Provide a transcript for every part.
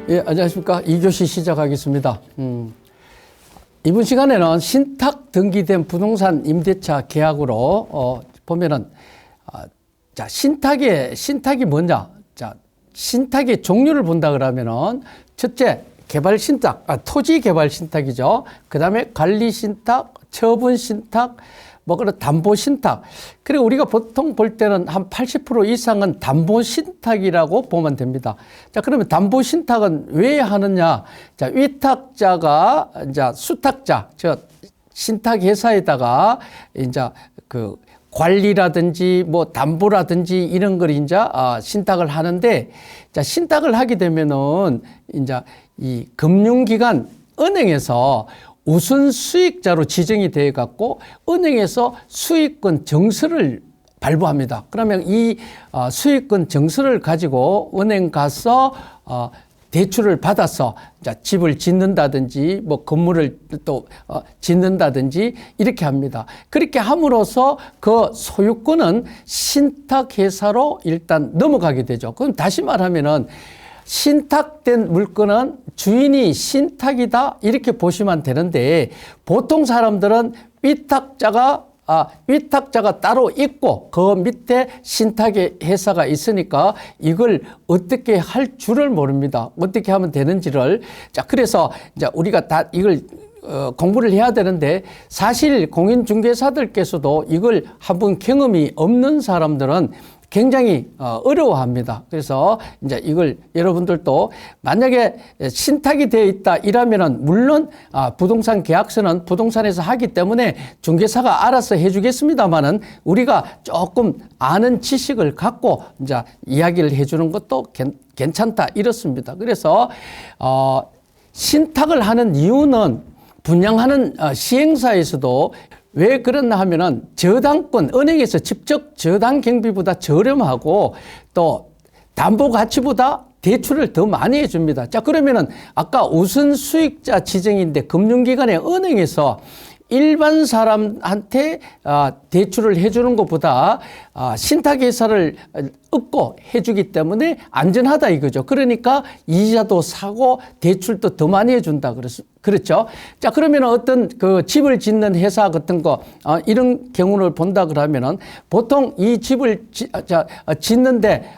예, 안녕하십니까. 2교시 시작하겠습니다. 이번 시간에는 신탁 등기된 부동산 임대차 계약으로 보면은 자, 신탁이 뭐냐? 자, 신탁의 종류를 본다 그러면은 첫째 개발 신탁, 토지 개발 신탁이죠. 그다음에 관리 신탁, 처분 신탁, 그런 담보 신탁. 그리고 우리가 보통 볼 때는 한 80% 이상은 담보 신탁이라고 보면 됩니다. 자, 그러면 담보 신탁은 왜 하느냐? 자, 위탁자가 이제 수탁자, 신탁 회사에다가 이제 그 관리라든지 담보라든지 이런 걸 이제 신탁을 하는데, 자, 신탁을 하게 되면은 이제 이 금융기관 은행에서 우선 수익자로 지정이 되어 갖고 은행에서 수익권 정서를 발부합니다. 그러면 이 수익권 정서를 가지고 은행 가서 대출을 받아서 집을 짓는다든지 건물을 또 짓는다든지 이렇게 합니다. 그렇게 함으로써 그 소유권은 신탁회사로 일단 넘어가게 되죠. 그럼 다시 말하면은 신탁된 물건은 주인이 신탁이다 이렇게 보시면 되는데, 보통 사람들은 위탁자가 따로 있고 그 밑에 신탁의 회사가 있으니까 이걸 어떻게 할 줄을 모릅니다. 어떻게 하면 되는지를. 자, 그래서 이제 우리가 다 이걸 공부를 해야 되는데, 사실 공인중개사들께서도 이걸 한번 경험이 없는 사람들은 굉장히 어려워합니다. 그래서 이제 이걸 여러분들도 만약에 신탁이 되어 있다 이러면은 물론 부동산 계약서는 부동산에서 하기 때문에 중개사가 알아서 해주겠습니다만은 우리가 조금 아는 지식을 갖고 이제 이야기를 해주는 것도 괜찮다 이렇습니다. 그래서 신탁을 하는 이유는 분양하는 시행사에서도 왜 그러나 하면은 저당권, 은행에서 직접 저당 경비보다 저렴하고 또 담보 가치보다 대출을 더 많이 해줍니다. 자, 그러면은 아까 우선 수익자 지정인데 금융기관의 은행에서 일반 사람한테 대출을 해주는 것보다 신탁회사를 얻고 해주기 때문에 안전하다 이거죠. 그러니까 이자도 사고 대출도 더 많이 해준다. 그렇죠. 자, 그러면 어떤 그 집을 짓는 회사 같은 거 이런 경우를 본다 그러면은 보통 이 집을 짓는데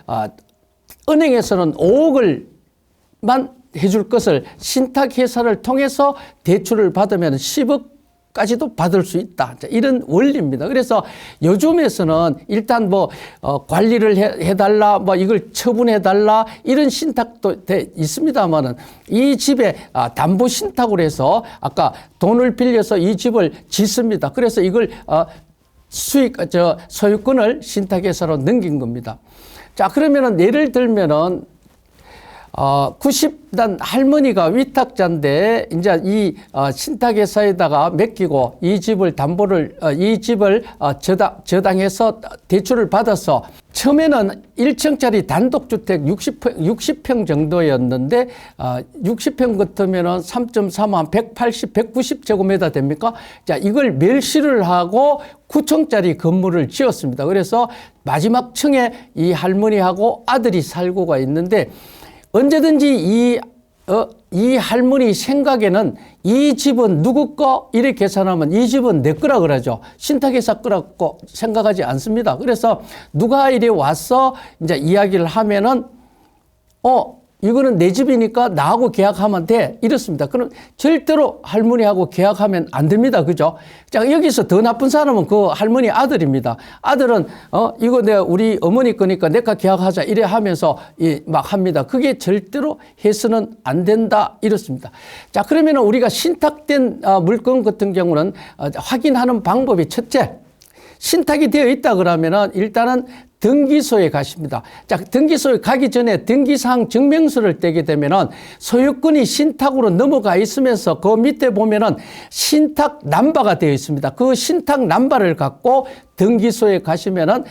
은행에서는 5억을만 해줄 것을 신탁회사를 통해서 대출을 받으면 10억 까지도 받을 수 있다. 이런 원리입니다. 그래서 요즘에서는 일단 관리를 해달라, 이걸 처분해달라, 이런 신탁도 있습니다만은 이 집에 담보 신탁으로 해서 아까 돈을 빌려서 이 집을 짓습니다. 그래서 이걸 소유권을 신탁회사로 넘긴 겁니다. 자, 그러면은 예를 들면은 90단 할머니가 위탁자인데, 이제 이 신탁회사에다가 맡기고 이 집을 저당해서 대출을 받아서 처음에는 1층짜리 단독주택 60평 정도였는데, 60평 같으면은 3.3한 180, 190제곱미터 됩니까? 자, 이걸 멸실을 하고 9층짜리 건물을 지었습니다. 그래서 마지막 층에 이 할머니하고 아들이 살고가 있는데, 언제든지 이 할머니 생각에는 이 집은 누구 거? 이렇게 계산하면 이 집은 내 거라 그러죠. 신탁회사 거라고 생각하지 않습니다. 그래서 누가 이리 와서 이제 이야기를 하면은, 이거는 내 집이니까 나하고 계약하면 돼. 이렇습니다. 그럼 절대로 할머니하고 계약하면 안 됩니다. 그죠? 자, 여기서 더 나쁜 사람은 그 할머니 아들입니다. 아들은, 이거 우리 어머니 거니까 내가 계약하자. 이래 하면서 막 합니다. 그게 절대로 해서는 안 된다. 이렇습니다. 자, 그러면 우리가 신탁된 물건 같은 경우는 확인하는 방법이 첫째, 신탁이 되어 있다 그러면은 일단은 등기소에 가십니다. 자, 등기소에 가기 전에 등기사항 증명서를 떼게 되면은 소유권이 신탁으로 넘어가 있으면서 그 밑에 보면은 신탁 남바가 되어 있습니다. 그 신탁 남바를 갖고 등기소에 가시면은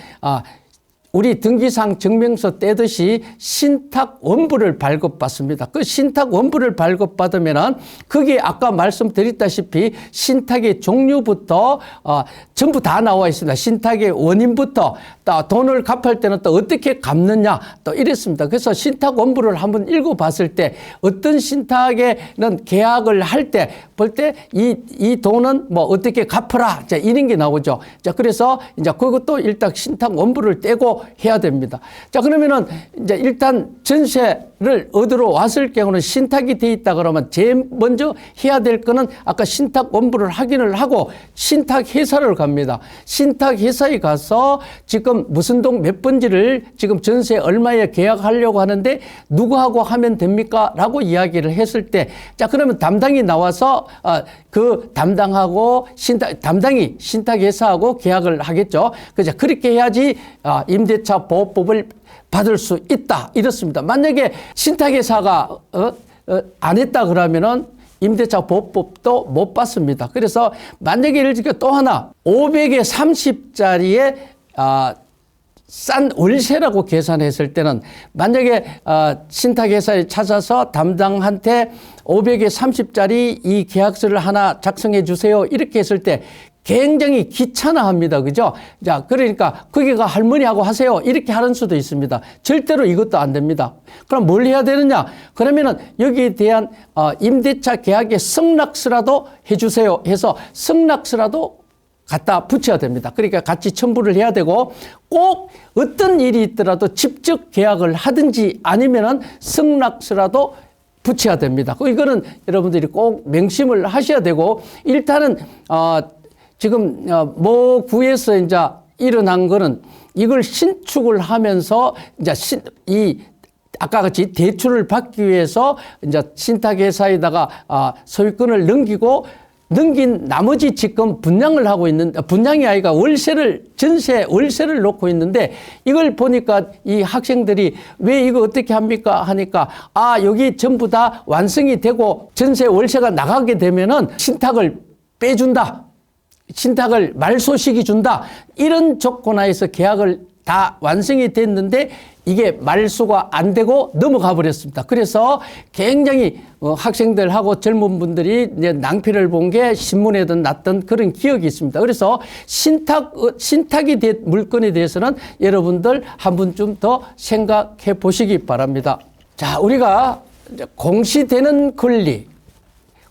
우리 등기상 증명서 떼듯이 신탁 원부를 발급받습니다. 그 신탁 원부를 발급받으면은 그게 아까 말씀드렸다시피 신탁의 종류부터 전부 다 나와 있습니다. 신탁의 원인부터 또 돈을 갚을 때는 또 어떻게 갚느냐 또 이랬습니다. 그래서 신탁 원부를 한번 읽어봤을 때 어떤 신탁에는 계약을 할 때 볼 때 이 돈은 뭐 어떻게 갚으라 자 이런 게 나오죠. 자 그래서 이제 그것도 일단 신탁 원부를 떼고 해야 됩니다. 자 그러면은 이제 일단 전세를 얻으러 왔을 경우는 신탁이 돼 있다 그러면 제일 먼저 해야 될 거는 아까 신탁 원부를 확인을 하고 신탁 회사를 갑니다. 신탁 회사에 가서 지금 무슨 동 몇 번지를 지금 전세 얼마에 계약하려고 하는데 누구하고 하면 됩니까? 라고 이야기를 했을 때 자 그러면 담당이 나와서 그 담당하고 담당이 신탁 회사하고 계약을 하겠죠. 그죠? 그렇게 해야지 임대차 보호법을 받을 수 있다 이렇습니다. 만약에 신탁 회사가 안 했다 그러면은 임대차 보호법도 못 받습니다. 그래서 만약에 예를 들어 또 하나 500에 30짜리의 싼 월세라고 계산했을 때는 만약에 신탁회사에 찾아서 담당한테 500에 30짜리 이 계약서를 하나 작성해 주세요 이렇게 했을 때 굉장히 귀찮아합니다. 그죠? 자, 그러니까 거기가 할머니하고 하세요 이렇게 하는 수도 있습니다. 절대로 이것도 안 됩니다. 그럼 뭘 해야 되느냐? 그러면은 여기에 대한 임대차 계약의 승낙서라도 해주세요 해서 승낙서라도 갖다 붙여야 됩니다. 그러니까 같이 첨부를 해야 되고 꼭 어떤 일이 있더라도 직접 계약을 하든지 아니면은 승낙서라도 붙여야 됩니다. 이거는 여러분들이 꼭 명심을 하셔야 되고 일단은 지금 모 구에서 이제 일어난 거는 이걸 신축을 하면서 이제 아까 같이 대출을 받기 위해서 이제 신탁회사에다가 소유권을 넘긴 나머지 지금 분양을 하고 있는, 분양이 아니라 전세 월세를 놓고 있는데 이걸 보니까 이 학생들이 왜 이거 어떻게 합니까? 하니까 여기 전부 다 완성이 되고 전세 월세가 나가게 되면은 신탁을 빼준다. 신탁을 말소시키 준다. 이런 조건하에서 계약을 다 완성이 됐는데 이게 말소가 안 되고 넘어가 버렸습니다. 그래서 굉장히 학생들하고 젊은 분들이 이제 낭패를 본 게 신문에도 났던 그런 기억이 있습니다. 그래서 신탁이 된 물건에 대해서는 여러분들 한 번쯤 더 생각해 보시기 바랍니다. 자, 우리가 공시되는 권리,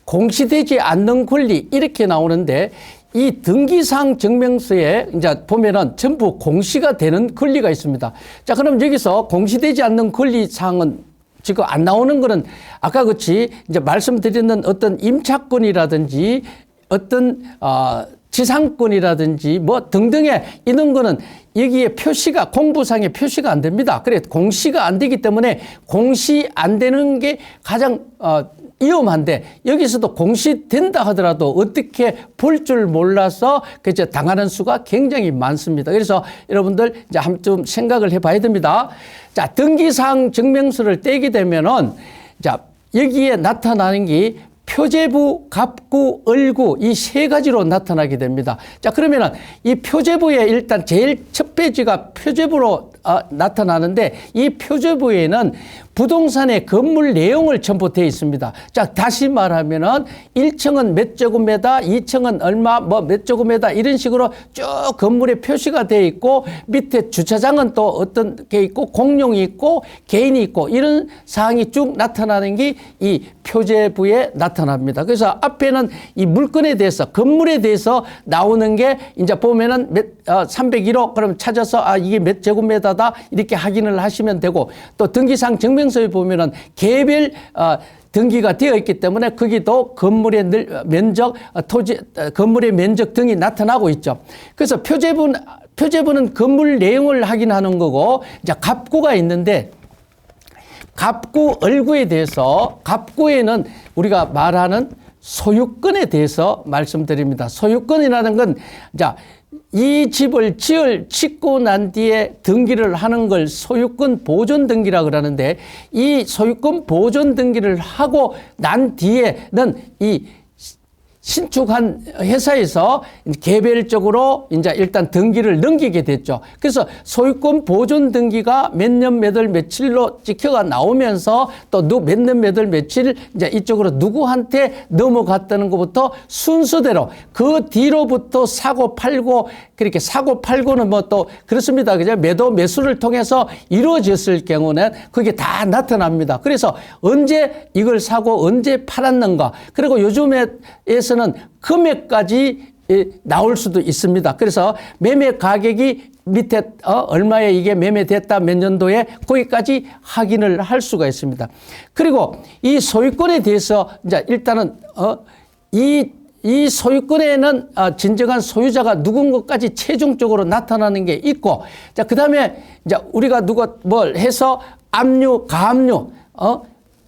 공시되지 않는 권리 이렇게 나오는데 이 등기상 증명서에 이제 보면은 전부 공시가 되는 권리가 있습니다. 자, 그럼 여기서 공시되지 않는 권리 사항은 지금 안 나오는 거는 아까 같이 이제 말씀드리는 어떤 임차권이라든지 어떤 지상권이라든지 뭐 등등의 이런 거는 여기에 표시가 공부상에 표시가 안 됩니다. 그래 공시가 안 되기 때문에 공시 안 되는 게 가장 위험한데 여기서도 공시된다 하더라도 어떻게 볼 줄 몰라서 그저 당하는 수가 굉장히 많습니다. 그래서 여러분들 이제 한번 생각을 해봐야 됩니다. 자, 등기상 증명서를 떼게 되면은 자 여기에 나타나는 게 표제부, 갑구, 을구 이 세 가지로 나타나게 됩니다. 자, 그러면은 이 표제부에 일단 제일 첫 페이지가 표제부로 나타나는데 이 표제부에는 부동산의 건물 내용을 전부 되어 있습니다. 자, 다시 말하면은 1층은 몇 제곱미터, 2층은 얼마, 뭐 몇 제곱미터 이런 식으로 쭉 건물에 표시가 되어 있고 밑에 주차장은 또 어떤 게 있고 공용이 있고 개인이 있고 이런 사항이 쭉 나타나는 게 이 표제부에 나타납니다. 그래서 앞에는 이 물건에 대해서 건물에 대해서 나오는 게 이제 보면은 301호 그럼 찾아서 이게 몇 제곱미터다 이렇게 확인을 하시면 되고 또 등기상 증명서에 보면은 개별 등기가 되어 있기 때문에 거기도 건물의 면적, 건물의 면적 등이 나타나고 있죠. 그래서 표제부는 건물 내용을 확인하는 거고 이제 갑구가 있는데 갑구, 을구에 대해서 갑구에는 우리가 말하는 소유권에 대해서 말씀드립니다. 소유권이라는 건 자, 이 집을 짓고 난 뒤에 등기를 하는 걸 소유권 보존 등기라 그러는데 이 소유권 보존 등기를 하고 난 뒤에는 신축한 회사에서 개별적으로 이제 일단 등기를 넘기게 됐죠. 그래서 소유권 보존 등기가 몇 년 몇 월 며칠로 찍혀가 나오면서 또 몇 년 몇 월 며칠 이제 이쪽으로 누구한테 넘어갔다는 것부터 순서대로 그 뒤로부터 사고 팔고 그렇게 사고 팔고는 뭐 또 그렇습니다. 그죠? 매도 매수를 통해서 이루어졌을 경우는 그게 다 나타납니다. 그래서 언제 이걸 사고 언제 팔았는가 그리고 요즘에서는 금액까지 나올 수도 있습니다. 그래서 매매 가격이 밑에 얼마에 이게 매매됐다 몇 년도에 거기까지 확인을 할 수가 있습니다. 그리고 이 소유권에 대해서 이제 일단은 이 소유권에는 진정한 소유자가 누군 것까지 최종적으로 나타나는 게 있고, 자, 그 다음에 이제 우리가 누가 뭘 해서 압류, 가압류,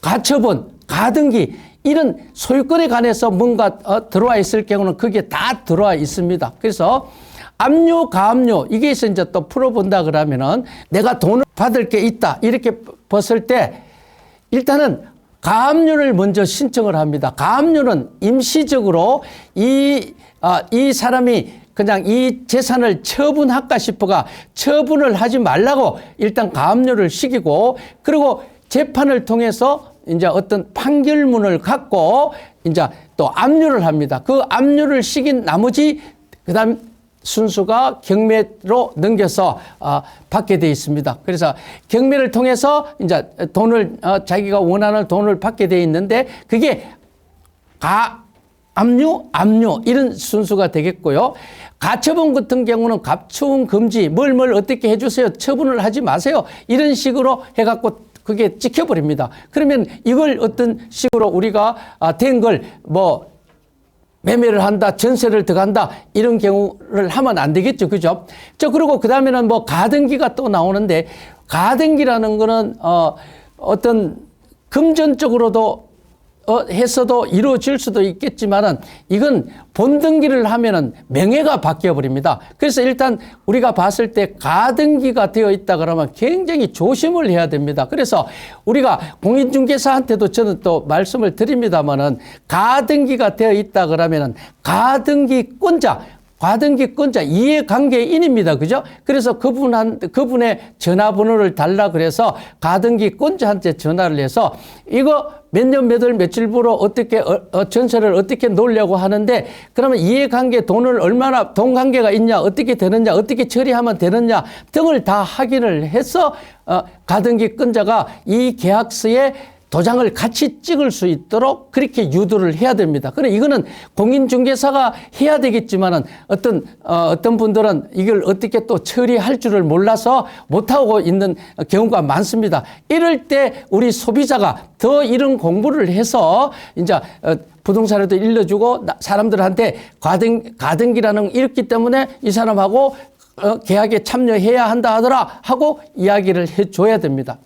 가처분, 가등기, 이런 소유권에 관해서 뭔가 들어와 있을 경우는 그게 다 들어와 있습니다. 그래서 압류, 가압류, 이게 이제 또 풀어본다 그러면은 내가 돈을 받을 게 있다. 이렇게 봤을 때 일단은 가압류를 먼저 신청을 합니다. 가압류는 임시적으로 이 사람이 그냥 이 재산을 처분할까 싶어가 처분을 하지 말라고 일단 가압류를 시키고, 그리고 재판을 통해서 이제 어떤 판결문을 갖고 이제 또 압류를 합니다. 그 압류를 시킨 나머지 그다음 순수가 경매로 넘겨서 받게 돼 있습니다. 그래서 경매를 통해서 이제 돈을 자기가 원하는 돈을 받게 돼 있는데 그게 압류, 압류 이런 순수가 되겠고요. 가처분 같은 경우는 가처분 금지, 뭘 어떻게 해주세요, 처분을 하지 마세요, 이런 식으로 해갖고 그게 찍혀버립니다. 그러면 이걸 어떤 식으로 우리가 된 걸 뭐 매매를 한다, 전세를 들어간다, 이런 경우를 하면 안 되겠죠. 그죠? 그리고 그 다음에는 뭐 가등기가 또 나오는데, 가등기라는 거는 어떤 금전적으로도 해서도 이루어질 수도 있겠지만은 이건 본등기를 하면은 명예가 바뀌어 버립니다. 그래서 일단 우리가 봤을 때 가등기가 되어 있다 그러면 굉장히 조심을 해야 됩니다. 그래서 우리가 공인중개사한테도 저는 또 말씀을 드립니다만은 가등기가 되어 있다 그러면은 가등기권자 이해관계인입니다. 그죠? 그래서 그분의 전화번호를 달라 그래서 가등기권자한테 전화를 해서 이거 몇 년 몇 월 며칠부로 어떻게 전세를 어떻게 놓으려고 하는데, 그러면 이해관계 돈을 얼마나 돈 관계가 있냐, 어떻게 되느냐, 어떻게 처리하면 되느냐 등을 다 확인을 해서 가등기권자가 이 계약서에 도장을 같이 찍을 수 있도록 그렇게 유도를 해야 됩니다. 그래, 이거는 공인중개사가 해야 되겠지만은 어떤 분들은 이걸 어떻게 또 처리할 줄을 몰라서 못하고 있는 경우가 많습니다. 이럴 때 우리 소비자가 더 이런 공부를 해서 이제 부동산에도 일러주고 사람들한테 가등기라는 게 있기 때문에 이 사람하고 계약에 참여해야 한다 하더라 하고 이야기를 해줘야 됩니다.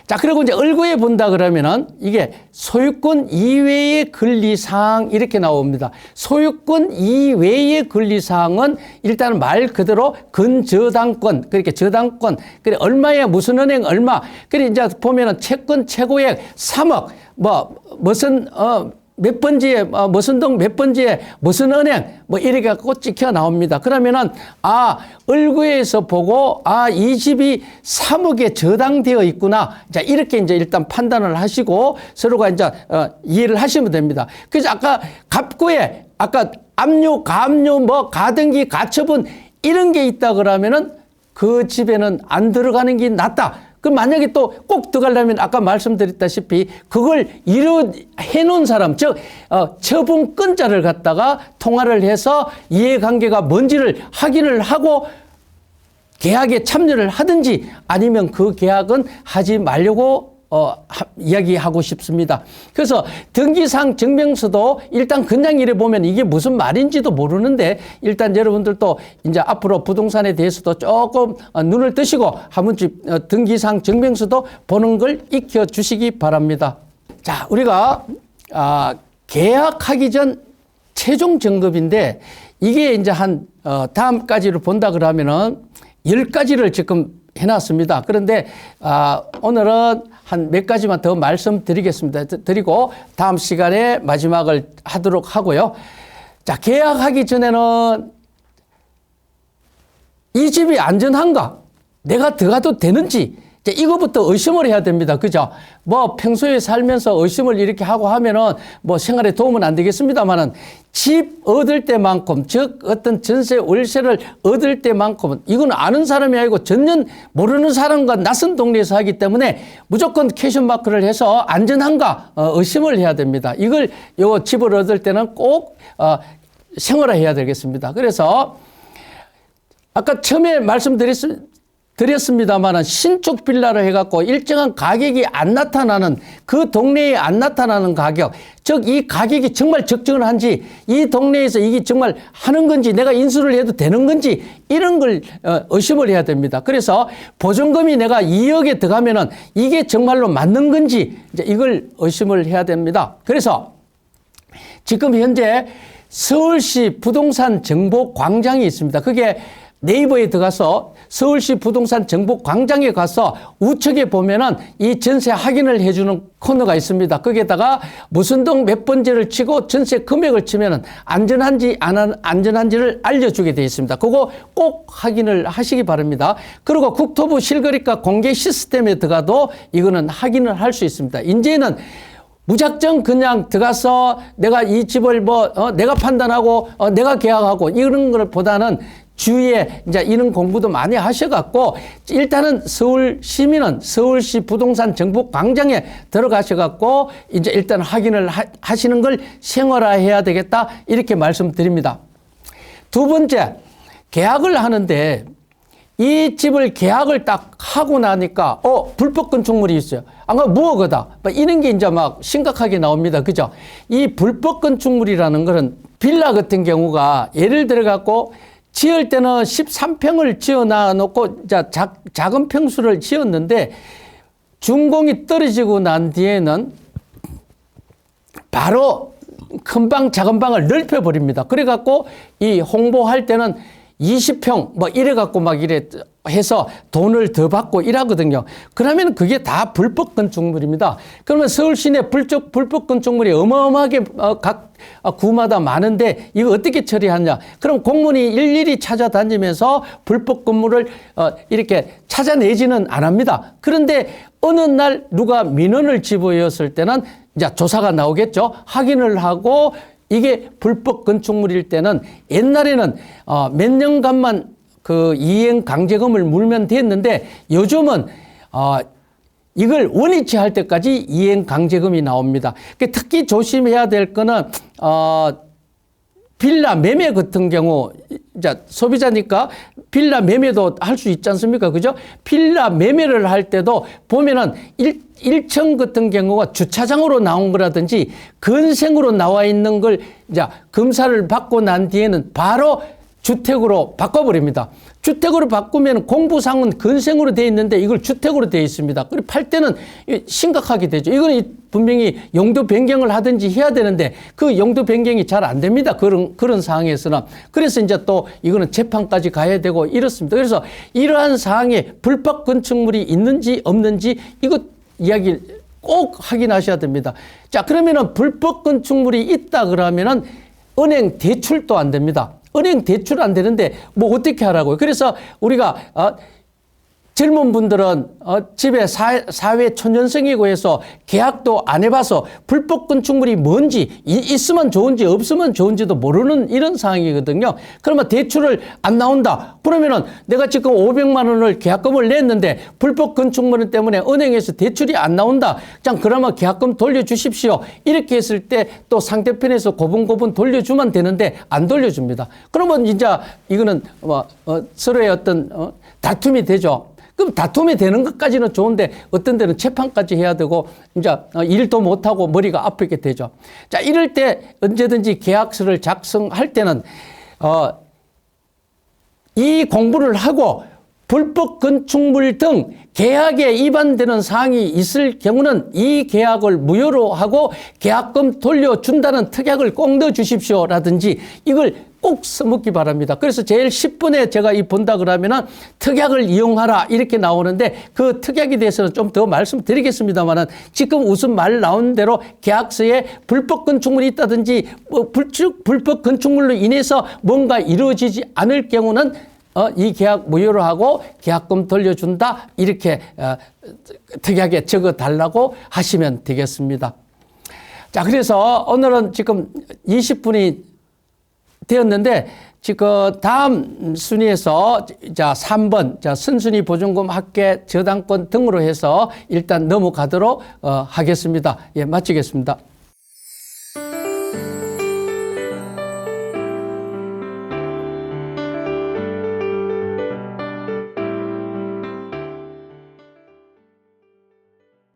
자, 그리고 이제 얼구에 본다 그러면은 이게 소유권 이외의 권리사항 이렇게 나옵니다. 소유권 이외의 권리사항은 일단 말 그대로 근저당권, 그렇게 저당권, 그래 얼마에 무슨 은행 얼마, 그래 이제 보면은 채권 최고액 3억, 뭐 무슨 몇 번지에 무슨 동 몇 번지에 무슨 은행 뭐 이렇게 갖고 찍혀 나옵니다. 그러면은 얼구에서 보고 이 집이 3억에 저당되어 있구나. 자, 이렇게 이제 일단 판단을 하시고 서로가 이제 이해를 하시면 됩니다. 그래서 아까 갑구에 압류, 가압류, 뭐 가등기, 가처분 이런 게 있다 그러면은 그 집에는 안 들어가는 게 낫다. 그럼 만약에 또 꼭 들어가려면 아까 말씀드렸다시피 그걸 해놓은 사람, 즉 처분권자를 갖다가 통화를 해서 이해관계가 뭔지를 확인을 하고 계약에 참여를 하든지 아니면 그 계약은 하지 말려고 이야기하고 싶습니다. 그래서 등기상 증명서도 일단 그냥 이래 보면 이게 무슨 말인지도 모르는데 일단 여러분들도 이제 앞으로 부동산에 대해서도 조금 눈을 뜨시고 한 번쯤 등기상 증명서도 보는 걸 익혀 주시기 바랍니다. 자, 우리가 계약하기 전 최종 점검인데 이게 이제 다음까지를 본다 그러면은 10가지를 지금 해놨습니다. 그런데 오늘은 한 몇 가지만 더 말씀드리겠습니다. 드리고 다음 시간에 마지막을 하도록 하고요. 자, 계약하기 전에는 이 집이 안전한가? 내가 들어가도 되는지? 이거부터 의심을 해야 됩니다. 그죠? 뭐 평소에 살면서 의심을 이렇게 하고 하면은 뭐 생활에 도움은 안 되겠습니다만은 집 얻을 때만큼, 즉 어떤 전세 월세를 얻을 때만큼은 이건 아는 사람이 아니고 전혀 모르는 사람과 낯선 동네에서 하기 때문에 무조건 퀘션마크를 해서 안전한가 의심을 해야 됩니다. 이걸 요 집을 얻을 때는 꼭 생활화해야 되겠습니다. 그래서 아까 처음에 드렸습니다만 신축 빌라로 해갖고 일정한 가격이 안 나타나는 그 동네에 안 나타나는 가격, 즉 이 가격이 정말 적정한지 이 동네에서 이게 정말 하는 건지 내가 인수를 해도 되는 건지 이런 걸 의심을 해야 됩니다. 그래서 보증금이 내가 2억에 들어가면은 이게 정말로 맞는 건지 이제 이걸 의심을 해야 됩니다. 그래서 지금 현재 서울시 부동산 정보 광장이 있습니다. 그게 네이버에 들어가서 서울시 부동산 정보 광장에 가서 우측에 보면은 이 전세 확인을 해주는 코너가 있습니다. 거기에다가 무슨 동 몇 번째를 치고 전세 금액을 치면은 안전한지 안 안전한지를 알려주게 되어 있습니다. 그거 꼭 확인을 하시기 바랍니다. 그리고 국토부 실거래가 공개 시스템에 들어가도 이거는 확인을 할 수 있습니다. 이제는 무작정 그냥 들어가서 내가 이 집을 내가 판단하고 내가 계약하고 이런 것보다는 주위에 이제 이런 공부도 많이 하셔갖고 일단은 서울 시민은 서울시 부동산 정보 광장에 들어가셔갖고 이제 일단 확인을 하시는 걸 생활화해야 되겠다 이렇게 말씀드립니다. 두 번째, 계약을 하는데 이 집을 계약을 딱 하고 나니까 불법 건축물이 있어요. 무허가다. 이런 게 이제 막 심각하게 나옵니다. 그죠? 이 불법 건축물이라는 거는 빌라 같은 경우가 예를 들어 갖고 지을 때는 13평을 지어 놔놓고 작은 평수를 지었는데 준공이 떨어지고 난 뒤에는 바로 큰 방, 작은 방을 넓혀버립니다. 그래갖고 이 홍보할 때는 20평 이래갖고 막 이래 해서 돈을 더 받고 이러거든요. 그러면 그게 다 불법 건축물입니다. 그러면 서울 시내 불법 건축물이 어마어마하게 각 구마다 많은데 이거 어떻게 처리하냐? 그럼 공무원이 일일이 찾아다니면서 불법 건물을 이렇게 찾아내지는 안 합니다. 그런데 어느 날 누가 민원을 집어였을 때는 이제 조사가 나오겠죠. 확인을 하고 이게 불법 건축물일 때는 옛날에는 몇 년간만 그 이행 강제금을 물면 됐는데 요즘은 이걸 원위치 할 때까지 이행 강제금이 나옵니다. 특히 조심해야 될 거는 빌라 매매 같은 경우, 소비자니까 빌라 매매도 할 수 있지 않습니까? 그죠? 빌라 매매를 할 때도 보면은 1층 같은 경우가 주차장으로 나온 거라든지 건생으로 나와 있는 걸 이제 검사를 받고 난 뒤에는 바로 주택으로 바꿔버립니다. 주택으로 바꾸면 공부상은 건생으로 되어 있는데 이걸 주택으로 되어 있습니다. 그리고 팔 때는 심각하게 되죠. 이거는 분명히 용도 변경을 하든지 해야 되는데 그 용도 변경이 잘 안 됩니다. 그런 상황에서는. 그래서 이제 또 이거는 재판까지 가야 되고 이렇습니다. 그래서 이러한 상황에 불법 건축물이 있는지 없는지 이거 이야기 꼭 확인하셔야 됩니다. 자, 그러면은 불법 건축물이 있다 그러면은 은행 대출도 안 됩니다. 은행 대출 안 되는데 뭐 어떻게 하라고요? 그래서 우리가 젊은 분들은 집에 사회 초년생이고 해서 계약도 안 해봐서 불법 건축물이 뭔지 있으면 좋은지 없으면 좋은지도 모르는 이런 상황이거든요. 그러면 대출을 안 나온다. 그러면은 내가 지금 500만 원을 계약금을 냈는데 불법 건축물 때문에 은행에서 대출이 안 나온다. 그러면 계약금 돌려주십시오. 이렇게 했을 때 또 상대편에서 고분고분 돌려주면 되는데 안 돌려줍니다. 그러면 이제 이거는 서로의 어떤 다툼이 되죠. 그럼 다툼이 되는 것까지는 좋은데 어떤 데는 재판까지 해야 되고 이제 일도 못하고 머리가 아프게 되죠. 자, 이럴 때 언제든지 계약서를 작성할 때는 이 공부를 하고 불법 건축물 등 계약에 위반되는 사항이 있을 경우는 이 계약을 무효로 하고 계약금 돌려준다는 특약을 꼭 넣어주십시오라든지 이걸 꼭 써먹기 바랍니다. 그래서 제일 10분에 제가 이 본다 그러면은 특약을 이용하라 이렇게 나오는데 그 특약에 대해서는 좀 더 말씀드리겠습니다만은 지금 우선 말 나온 대로 계약서에 불법 건축물이 있다든지 뭐 불법 건축물로 인해서 뭔가 이루어지지 않을 경우는 이 계약 무효로 하고 계약금 돌려준다 이렇게 특약에 적어 달라고 하시면 되겠습니다. 자, 그래서 오늘은 지금 20분이 되었는데 지금 다음 순위에서 자 3번 자 선순위 보증금 합계 저당권 등으로 해서 일단 넘어가도록 하겠습니다. 예, 마치겠습니다.